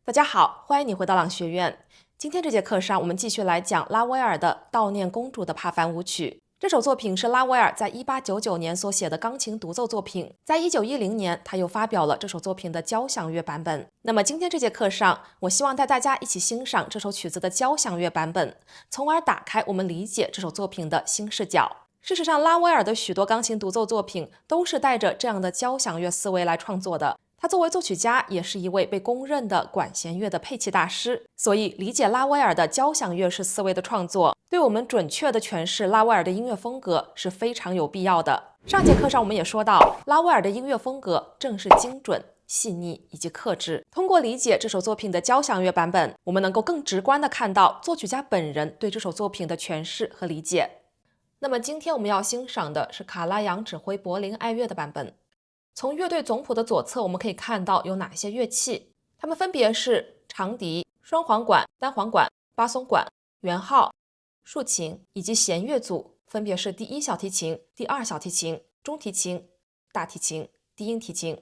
大家好，欢迎你回到朗学院。今天这节课上，我们继续来讲拉威尔的《悼念公主的帕凡舞曲》。这首作品是拉威尔在1899年所写的钢琴独奏作品，在1910年，他又发表了这首作品的交响乐版本。那么今天这节课上，我希望带大家一起欣赏这首曲子的交响乐版本，从而打开我们理解这首作品的新视角。事实上，拉威尔的许多钢琴独奏作品都是带着这样的交响乐思维来创作的。他作为作曲家，也是一位被公认的管弦乐的配器大师，所以理解拉威尔的交响乐式思维的创作，对我们准确的诠释拉威尔的音乐风格是非常有必要的。上节课上我们也说到，拉威尔的音乐风格正是精准、细腻以及克制。通过理解这首作品的交响乐版本，我们能够更直观地看到作曲家本人对这首作品的诠释和理解。那么今天我们要欣赏的是卡拉扬指挥柏林爱乐的版本。从乐队总谱的左侧，我们可以看到有哪些乐器，它们分别是长笛、双簧管、单簧管、巴松管、圆号、竖琴以及弦乐组，分别是第一小提琴、第二小提琴、中提琴、大提琴、低音提琴。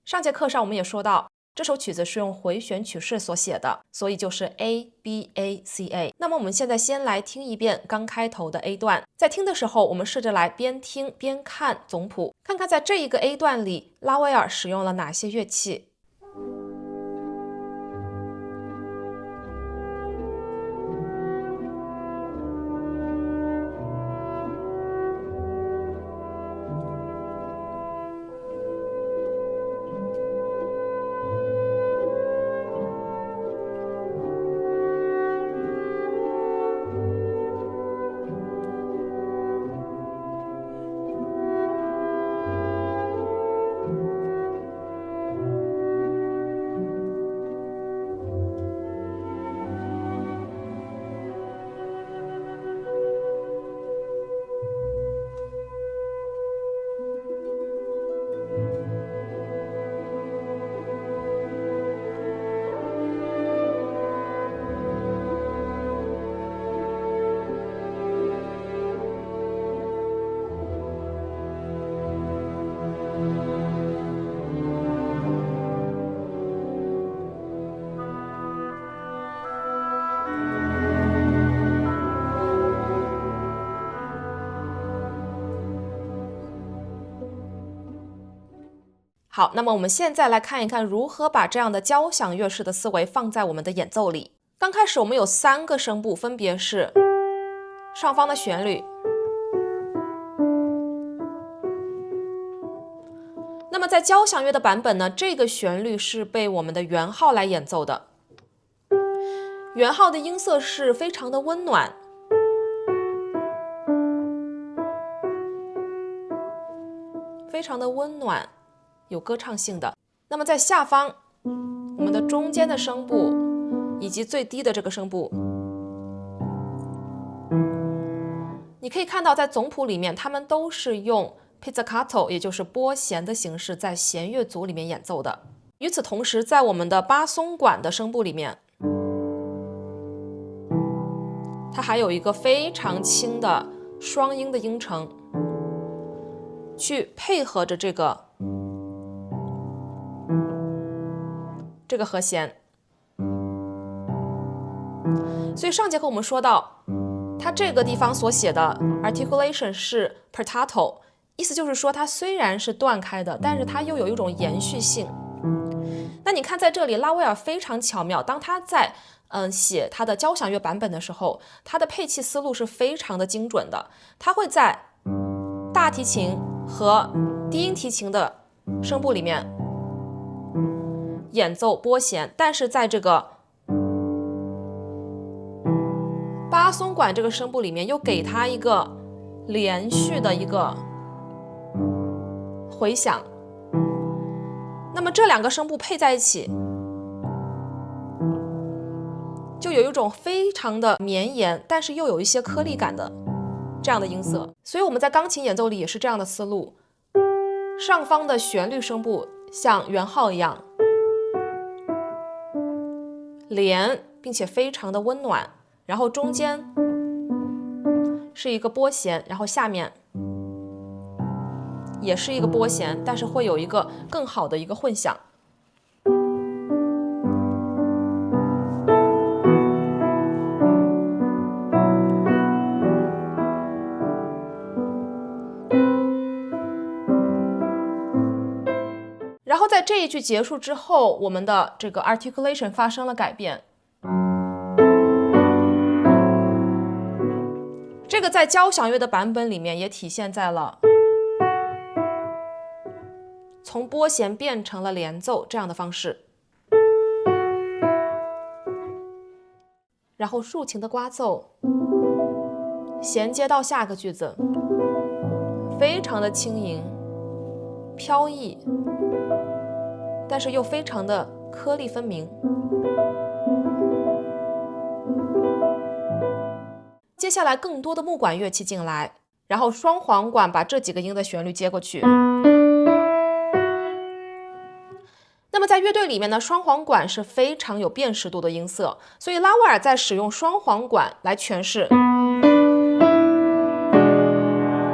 上节课上我们也说到，这首曲子是用回旋曲式所写的，所以就是 A、B、A、C-A。那么我们现在先来听一遍刚开头的 A 段，在听的时候，我们试着来边听边看总谱，看看在这一个 A 段里，拉威尔使用了哪些乐器。好，那么我们现在来看一看如何把这样的交响乐式的思维放在我们的演奏里。刚开始我们有3个声部，分别是上方的旋律，那么在交响乐的版本呢，这个旋律是被我们的圆号来演奏的。圆号的音色是非常的温暖，非常的温暖，有歌唱性的。那么在下方，我们的中间的声部以及最低的这个声部，你可以看到在总谱里面，他们都是用 pizzicato， 也就是拨弦的形式在弦乐组里面演奏的。与此同时，在我们的巴松管的声部里面，它还有一个非常轻的双音的音程，去配合着这个和弦。所以上节课我们说到，它这个地方所写的 articulation 是 pertato， 意思就是说它虽然是断开的，但是它又有一种延续性。那你看在这里，拉威尔非常巧妙，当他在写他的交响乐版本的时候，他的配器思路是非常的精准的。他会在大提琴和低音提琴的声部里面演奏拨弦，但是在这个巴松管这个声部里面又给它一个连续的一个回响。那么这2个声部配在一起，就有一种非常的绵延，但是又有一些颗粒感的这样的音色。所以我们在钢琴演奏里也是这样的思路，上方的旋律声部像圆号一样连，并且非常的温暖，然后中间是一个拨弦，然后下面也是一个拨弦，但是会有一个更好的一个混响。然后在这一句结束之后，我们的这个 articulation 发生了改变。这个在交响乐的版本里面也体现在了从拨弦变成了连奏这样的方式，然后竖琴的刮奏衔接到下个句子，非常的轻盈飘逸，但是又非常的颗粒分明。接下来更多的木管乐器进来，然后双簧管把这几个音的旋律接过去。那么在乐队里面呢，双簧管是非常有辨识度的音色，所以拉威尔在使用双簧管来诠释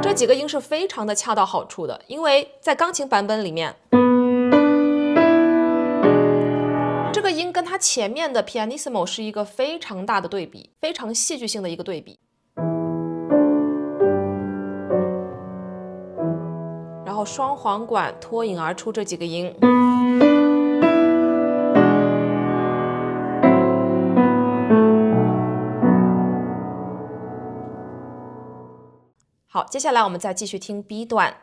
这几个音是非常的恰到好处的，因为在钢琴版本里面，这个音跟它前面的 pianissimo 是一个非常大的对比，非常戏剧性的一个对比。然后双簧管脱颖而出这几个音。好，接下来我们再继续听 B 段。